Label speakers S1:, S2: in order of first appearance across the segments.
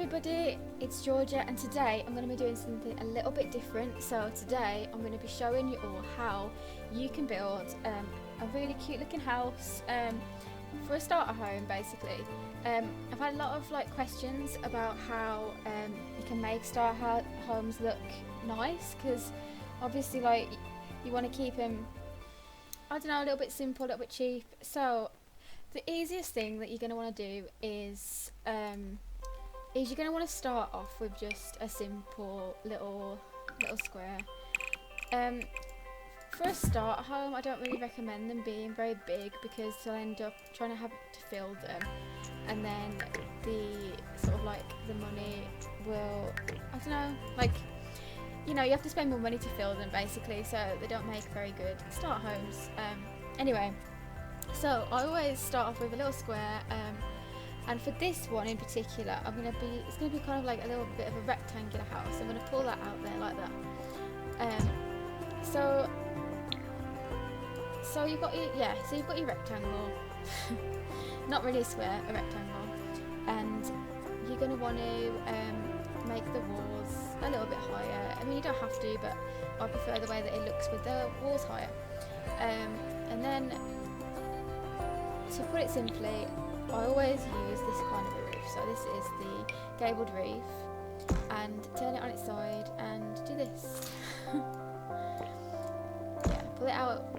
S1: everybody, it's Georgia, and today I'm going to be doing something a little bit different. So today I'm going to be showing you all how you can build a really cute looking house for a starter home basically. I've had a lot of questions about how you can make starter homes look nice, because obviously you want to keep them, I don't know, a little bit simple, a little bit cheap. So the easiest thing that you're going to want to do is you're going to want to start off with just a simple little square. For a starter home, I don't really recommend them being very big, because you'll end up trying to have to fill them, and then the the money will, I don't know, you have to spend more money to fill them basically, so they don't make very good starter homes. Anyway, so I always start off with a little square, and for this one in particular, it's gonna be kind of like a little bit of a rectangular house. I'm gonna pull that out there like that. So you've got your rectangle, not really a square, a rectangle, and you're gonna want to make the walls a little bit higher. I mean, you don't have to, but I prefer the way that it looks with the walls higher. And then, to put it simply, I always use this kind of a roof. So this is the gabled roof, and turn it on its side and do this. Yeah, pull it out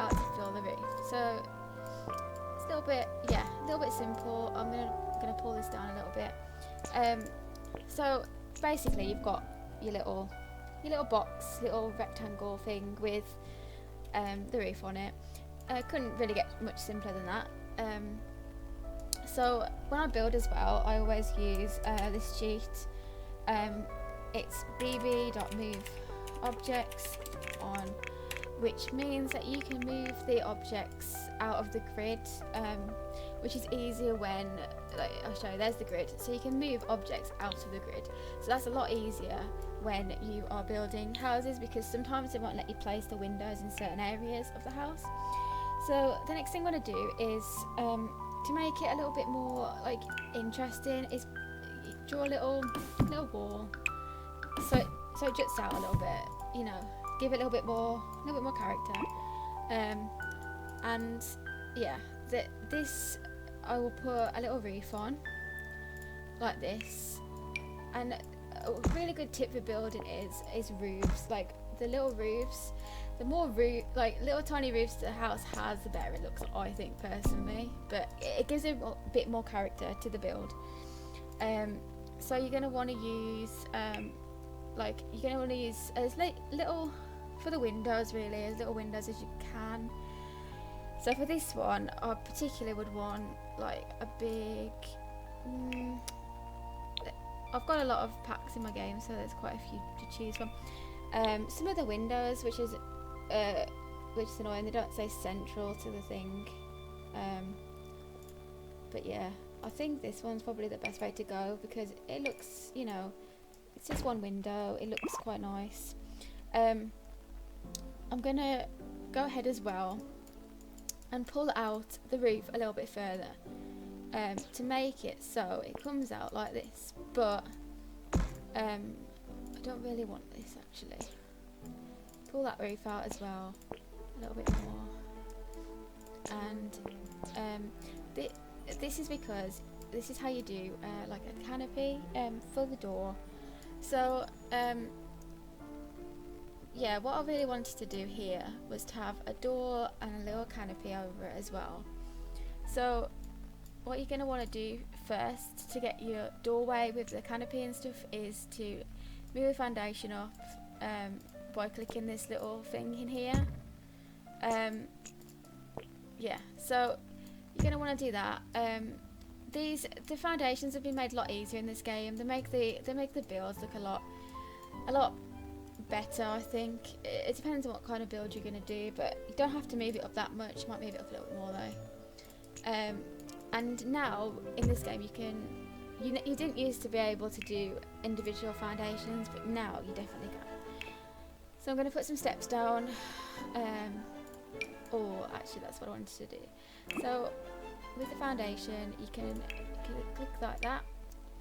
S1: to fill the roof. So it's a little bit simple. I'm gonna pull this down a little bit. So basically, you've got your little box, little rectangle thing with the roof on it. Couldn't really get much simpler than that. So when I build as well, I always use this sheet. It's bb.moveObjects on, which means that you can move the objects out of the grid, which is easier when, I'll show you, there's the grid, so you can move objects out of the grid. So that's a lot easier when you are building houses, because sometimes they won't let you place the windows in certain areas of the house. So the next thing I'm going to do is, to make it a little bit more interesting, is draw a little wall, so it juts out a little bit, give it a little bit more character. And yeah, this I will put a little roof on like this. And a really good tip for building is roofs. The little roofs, the more little tiny roofs the house has, the better it looks, I think personally, but it gives it a bit more character to the build. So you're going to want to use as little for the windows, really, as little windows as you can. So for this one, I particularly would want a big, I've got a lot of packs in my game, so there's quite a few to choose from. Some of the windows, which is annoying, they don't say central to the thing, but yeah, I think this one's probably the best way to go, because it looks, it's just one window, it looks quite nice. I'm gonna go ahead as well and pull out the roof a little bit further, to make it so it comes out like this, but I don't really want this actually. Pull that roof out as well a little bit more, and this is because this is how you do a canopy for the door. So yeah, what I really wanted to do here was to have a door and a little canopy over it as well. So what you're going to want to do first to get your doorway with the canopy and stuff is to move the foundation up by clicking this little thing in here. Yeah, so you're going to want to do that. The foundations have been made a lot easier in this game. They make the builds look a lot better, I think. It depends on what kind of build you're going to do, but you don't have to move it up that much. You might move it up a little bit more though. And now in this game you didn't used to be able to do individual foundations, but now you definitely can. So I'm going to put some steps down, or actually that's what I wanted to do. So with the foundation you can click like that,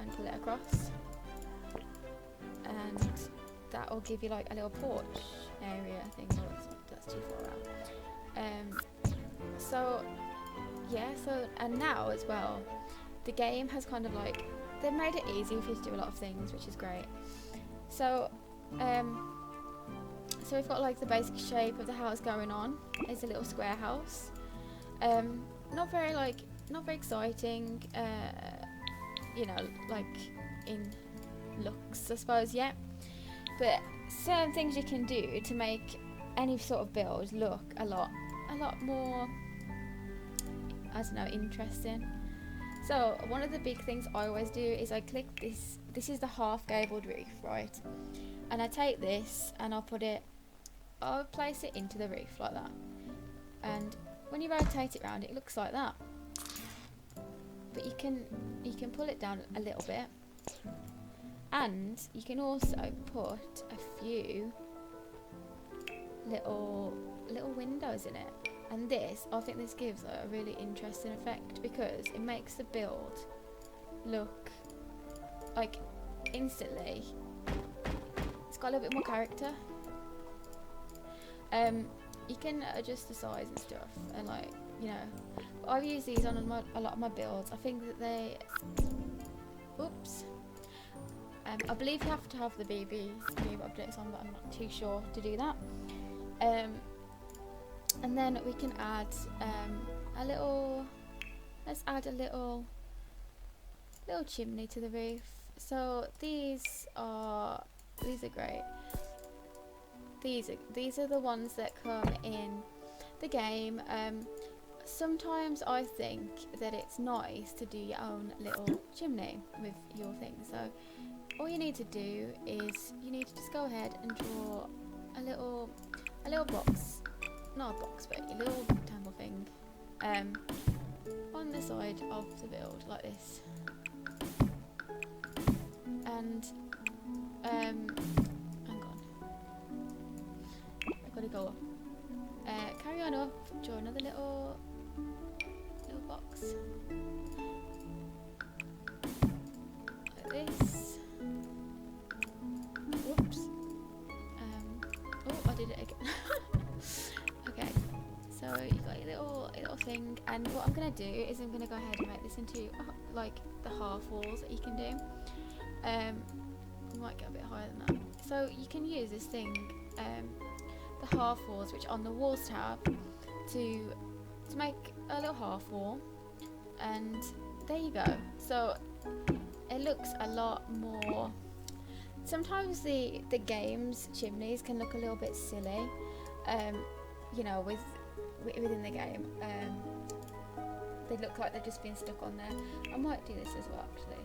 S1: and pull it across, and that will give you like a little porch area thing. Oh, that's too far out. So yeah, and now as well, the game has kind of like, they've made it easy for you to do a lot of things, which is great. So so we've got like the basic shape of the house going on. It's a little square house. Not very exciting, you know, like in looks, I suppose, yet. But certain things you can do to make any sort of build look a lot more, I don't know, interesting. So one of the big things I always do is I click this. This is the half gabled roof, right? And I take this and I'll place it into the roof like that. And when you rotate it around, it looks like that. But you can pull it down a little bit, and you can also put a few little windows in it. And I think this gives a really interesting effect, because it makes the build look like instantly, it's got a little bit more character. You can adjust the size and stuff, and like, you know, I've used these on a lot of my builds. I think that they, oops, I believe you have to have the BB updates on, but I'm not too sure to do that. And then we can add let's add a little chimney to the roof. So these are great. These are the ones that come in the game. Sometimes I think that it's nice to do your own little chimney with your thing. So all you need to do is you need to just go ahead and draw a little box, not a box, but a little rectangle thing, on the side of the build like this. And hang on, I've got to go up. Carry on up, draw another little box like this. Whoops. Oh, I did it again. Okay, so you got your little thing, and what I'm gonna do is I'm gonna go ahead and make this into like the half walls that you can do. You might get a bit higher than that. So you can use this thing, the half walls, which on the walls tab, to make a little half wall, and there you go. So it looks a lot more. Sometimes the game's chimneys can look a little bit silly, you know, within the game. They look like they've just been stuck on there. I might do this as well, actually.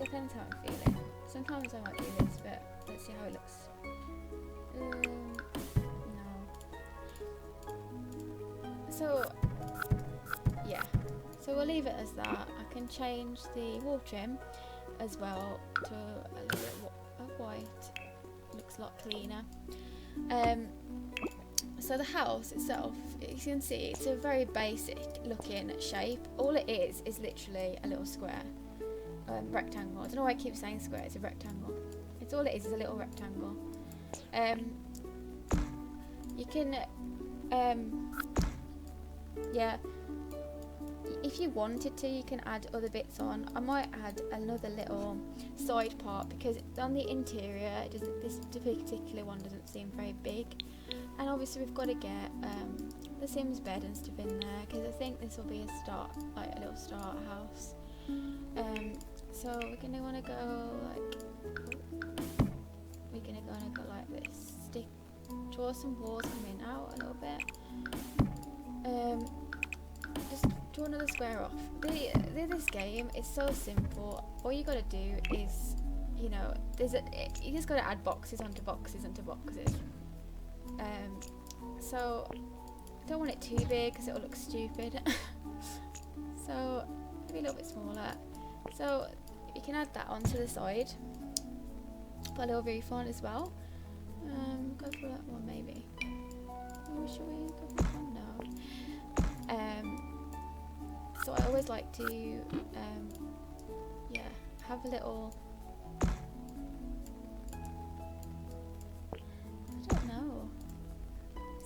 S1: Depends how I'm feeling. Sometimes I might do this, but let's see how it looks. No. So yeah, so we'll leave it as that. I can change the wall trim as well to a little bit of white. Looks a lot cleaner. So the house itself, you can see it's a very basic looking shape. All it is literally a little square, rectangle. I don't know why I keep saying square, it's a rectangle. It's all it is a little rectangle. You can, yeah, if you wanted to, you can add other bits on. I might add another little side part, because on the interior, this particular one doesn't seem very big. And obviously we've got to get the Sims bed and stuff in there, because I think this will be a start, like a little starter house. So we're gonna want to go like this. Draw some walls coming out a little bit. Just draw another square off. This game is so simple. All you gotta do is, you know, you just gotta add boxes onto boxes onto boxes. So I don't want it too big because it'll look stupid. So maybe a little bit smaller. So you can add that onto the side. Put a little roof on as well. Go for that one maybe. Oh, should we go for that one? No. So I always like to have a little, I don't know.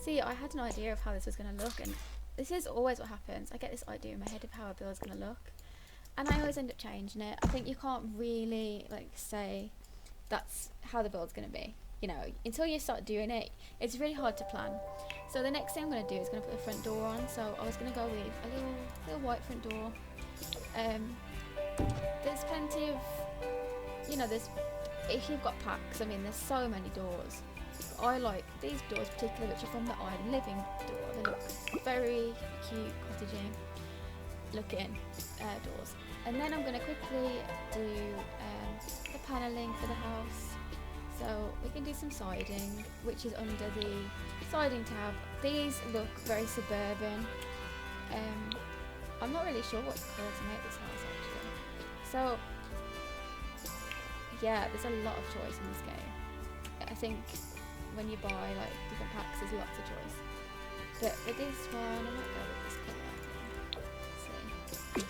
S1: See, I had an idea of how this was going to look, and this is always what happens. I get this idea in my head of how a build's going to look, and I always end up changing it. I think you can't really like say that's how the build's going to be, you know, until you start doing it. It's really hard to plan. So the next thing I'm going to do is going to put the front door on. So I was going to go with a little white front door. There's plenty of, you know, there's, if you've got packs, I mean, there's so many doors. I like these doors particularly, which are from the island living door. They look very cute, cottagey looking doors. And then I'm going to quickly do the panelling for the house. So we can do some siding, which is under the siding tab. These look very suburban. I'm not really sure what colour to make this house actually. So yeah, there's a lot of choice in this game. I think when you buy like different packs, there's lots of choice. But for this one, I might go with this colour. Let's see.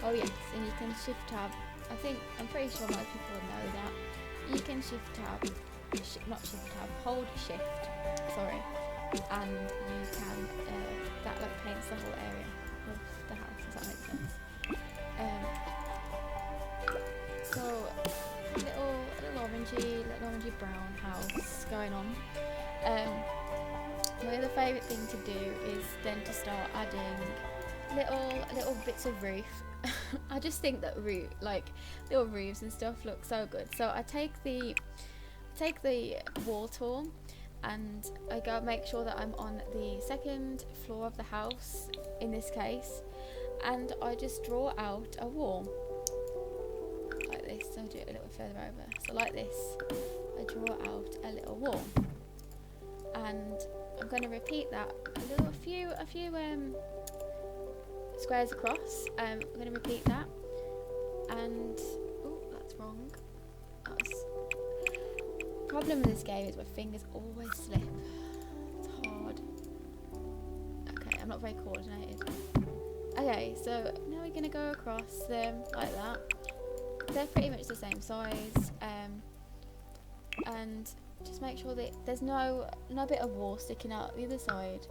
S1: Oh yes, and you can shift tab. I'm pretty sure most people would know that. You can shift tab, not shift tab, hold shift, sorry, and you can, that like paints the whole area of the house, does that make sense? So, little orangey brown house going on. My other favourite thing to do is then to start adding little bits of roof. I just think that little roofs and stuff look so good. So I take the wall tool and I go make sure that I'm on the second floor of the house in this case, and I just draw out a wall like this. So I'll do it a little further over. So like this, I draw out a little wall, and I'm going to repeat that a few squares across. I'm going to repeat that, and oh, that's wrong. Problem with this game is my fingers always slip. It's hard. Okay, I'm not very coordinated. Okay, so now we're going to go across them like that. They're pretty much the same size, and just make sure that there's no bit of wall sticking out the other side.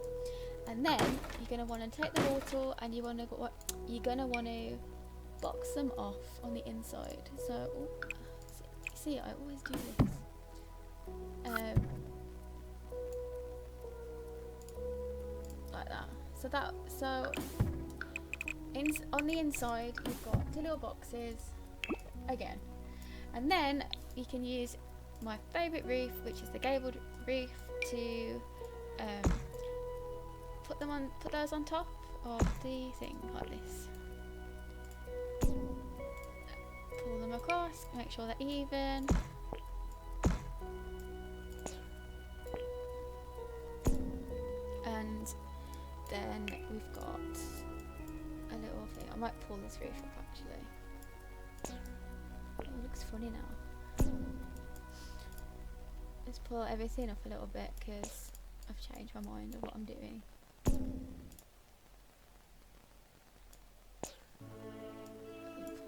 S1: And then you're going to want to take the wall tool and you're going to want to box them off on the inside. So see, I always do this. Like that. So on the inside you've got two little boxes again, and then you can use my favourite roof, which is the gabled roof, to put those on top of the thing like this. Pull them across, make sure they're even. And then we've got a little thing. I might pull this roof up actually. Oh, it looks funny now. Let's pull everything up a little bit because I've changed my mind of what I'm doing. Pull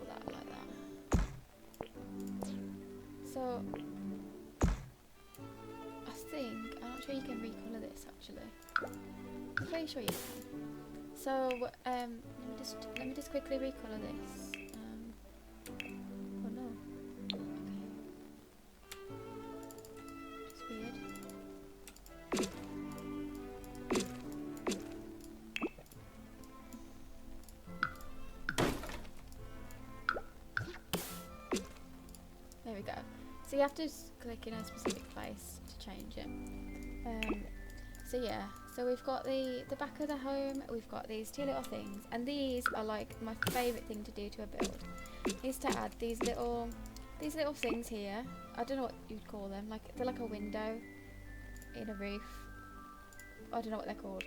S1: that like that. So I think, I'm not sure you can recolour this actually. I'm pretty sure you can. So let me just quickly recolour this. Oh no. Okay. It's weird. There we go. So you have to click in a specific place to change it. So yeah, so we've got the back of the home, we've got these two little things, and these are like my favourite thing to do to a build, is to add these little things here. I don't know what you'd call them, like they're like a window in a roof. I don't know what they're called,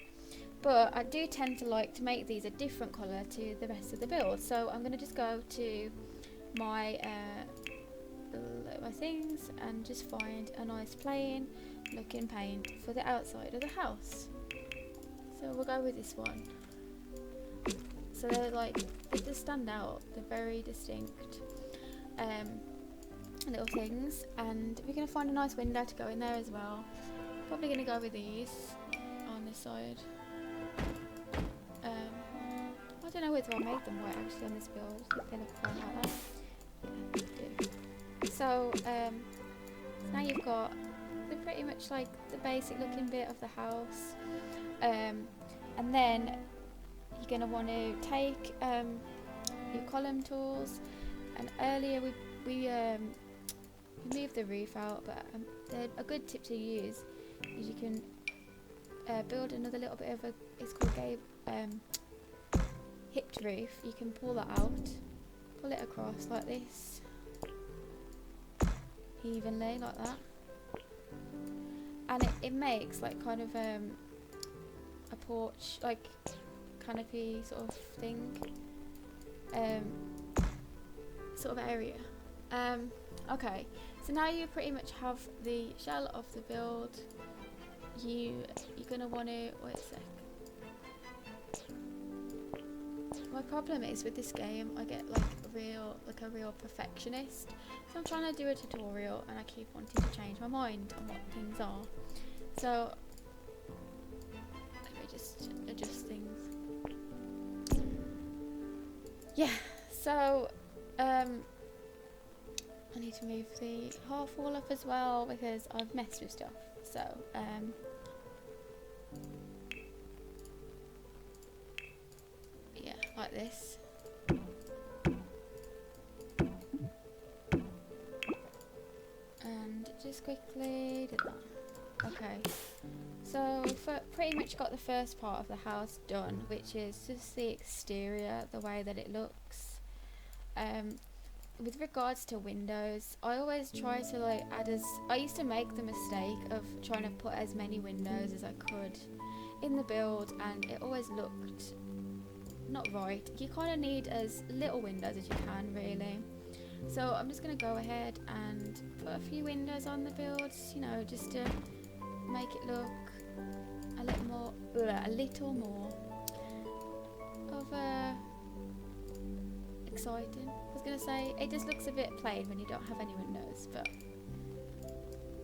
S1: but I do tend to like to make these a different colour to the rest of the build. So I'm going to just go to my things and just find a nice plain looking paint for the outside of the house. So we'll go with this one. So they just stand out, they're very distinct. little things, and we're going to find a nice window to go in there as well. Probably going to go with these on this side. I don't know whether I made them white actually on this build. I think they look quite like that. Yeah, so now you've got pretty much like the basic looking bit of the house, and then you're going to want to take your column tools, and earlier we moved the roof out, but a good tip to use is you can build another little bit of a, it's called hipped roof. You can pull that out, pull it across like this, evenly like that, and it makes like kind of a porch, like canopy sort of thing, sort of area. Okay, so now you pretty much have the shell of the build. You're gonna want to wait a sec. My problem is with this game, I get like a real perfectionist. So I'm trying to do a tutorial and I keep wanting to change my mind on what things are. So let me just adjust things. Yeah. So I need to move the half wall up as well because I've messed with stuff. So yeah, like this. And just quickly do that. Okay, so pretty much got the first part of the house done, which is just the exterior, the way that it looks. With regards to windows, I always try to like I used to make the mistake of trying to put as many windows as I could in the build, and it always looked not right. You kind of need as little windows as you can, really. So I'm just going to go ahead and put a few windows on the build, you know, just to make it look a little more of a exciting. I was going to say, it just looks a bit plain when you don't have any windows, but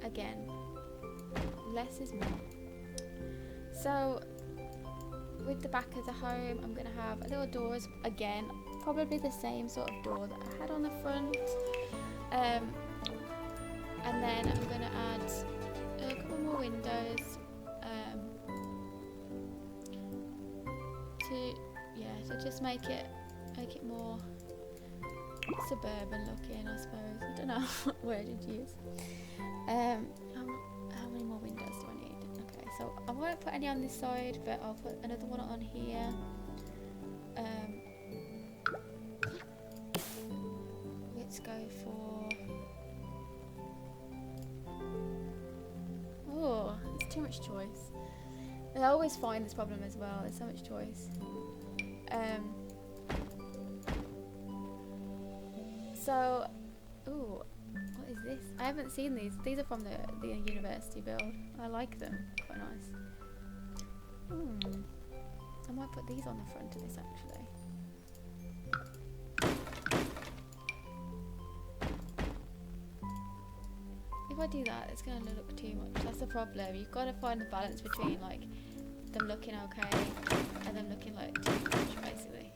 S1: again, less is more. So with the back of the home, I'm going to have a little doors again, probably the same sort of door that I had on the front, and then I'm going to add a couple more windows to just make it more suburban looking, I suppose. I don't know what word to use. How many more windows do I need? Okay, so I won't put any on this side, but I'll put another one on here. Let's go for... Oh, it's too much choice. I always find this problem as well. There's so much choice. So, ooh, what is this? I haven't seen these. These are from the university build. I like them. Quite nice. I might put these on the front of this actually. If I do that, it's going to look too much. That's the problem. You've got to find the balance between like them looking okay and them looking like too much, basically.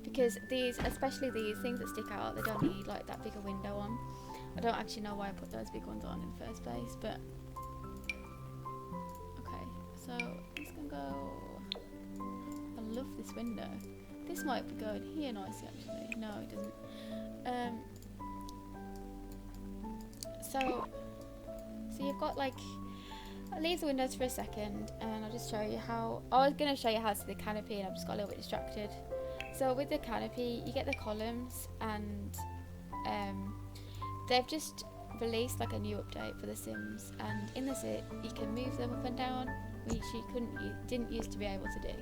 S1: Because these, especially these things that stick out, they don't need like that bigger window on. I don't actually know why I put those big ones on in the first place, but okay. So I'm just gonna go. I love this window. This might be going here nicely, actually. No, it doesn't. So you've got like, I'll leave the windows for a second and I'll just show you how, I was going to show you how to do the canopy and I just got a little bit distracted. So with the canopy, you get the columns, and they've just released like a new update for The Sims, and in this you can move them up and down, which you didn't used to be able to do,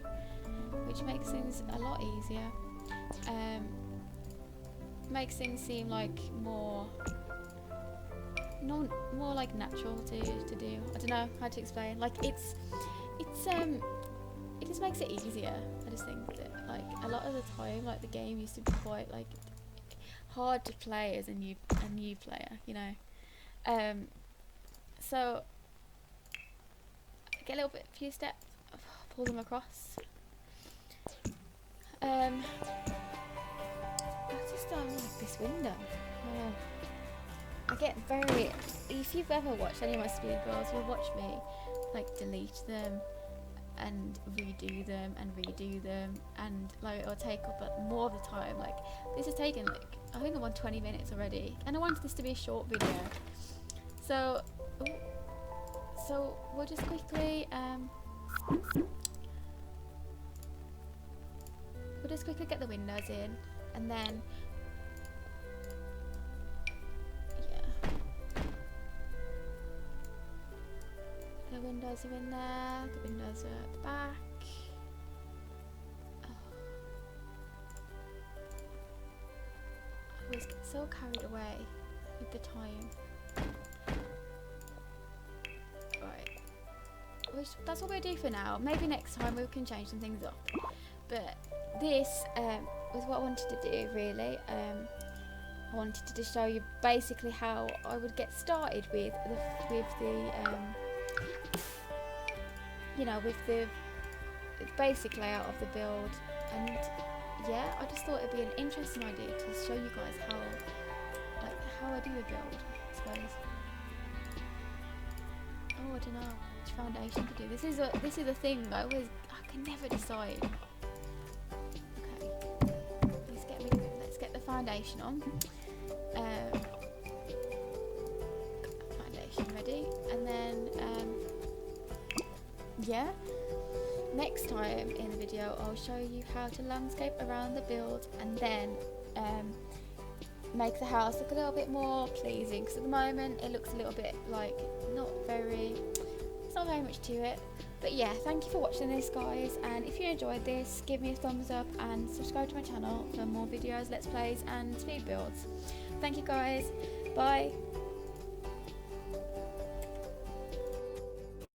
S1: which makes things a lot easier. Makes things seem like more like natural to do. I don't know how to explain. Like it just makes it easier. I just think that like a lot of the time, like the game used to be quite like hard to play as a new player, you know. So get a little bit, few steps, pull them across. I just don't like this window. I get very, if you've ever watched any of my speed builds, you'll watch me like delete them and redo them and redo them, and like it'll take up more of the time. Like this has taken like, I think I'm on 20 minutes already, and I wanted this to be a short video. So we'll just quickly get the windows in, and then the windows are in there, the windows are at the back. Oh. I always get so carried away with the time. Right, that's what we'll do for now. Maybe next time we can change some things up. But this was what I wanted to do, really. I wanted to just show you basically how I would get started with the you know, with the basic layout of the build. And yeah, I just thought it'd be an interesting idea to show you guys how I do a build, I suppose. Oh, I don't know which foundation to do. This is a thing. I can never decide. Okay, let's get the foundation on. Foundation ready, and then yeah, next time in the video I'll show you how to landscape around the build, and then make the house look a little bit more pleasing, because at the moment it looks a little bit like it's not very much to it. But yeah, thank you for watching this, guys, and if you enjoyed this, give me a thumbs up and subscribe to my channel for more videos, let's plays and speed builds. Thank you, guys. Bye.